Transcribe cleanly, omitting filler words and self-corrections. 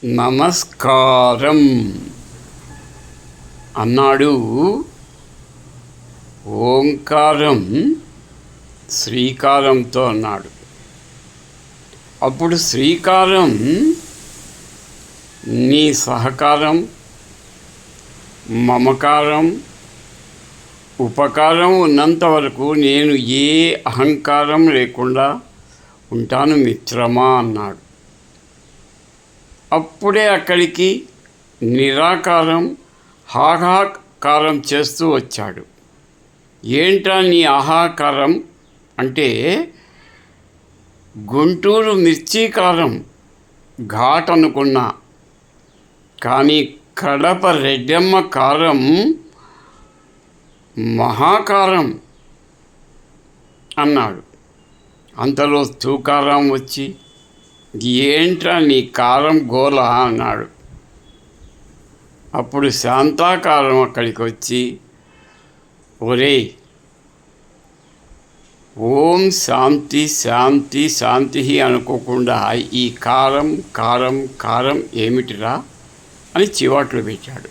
నమస్కారం అన్నాడు. ఓంకారం శ్రీకారంతో అన్నాడు. అప్పుడు శ్రీకారం నీ సహకారం, మమకారం, ఉపకారం ఉన్నంత వరకు నేను ఏ అహంకారం లేకుండా ఉంటాను మిత్రమా అన్నాడు. అప్పుడే అక్కడికి నిరాకారం హాహాకారం చేస్తూ వచ్చాడు. ఏంటా నీ ఆహాకారం అంటే గుంటూరు మిర్చీకారం ఘాట్ అనుకున్నా, కానీ కడప రెడ్డమ్మ కారం మహాకారం అన్నాడు. అంతలో తూకారం వచ్చి ఏంట్రా నీ కారం గోల అన్నాడు. అప్పుడు శాంతాకారం అక్కడికి వచ్చి ఒరేయ్, ఓం శాంతి శాంతి శాంతి అనుకోకుండా ఈ కారం కారం కారం ఏమిటిరా అని చివాట్లు పెట్టాడు.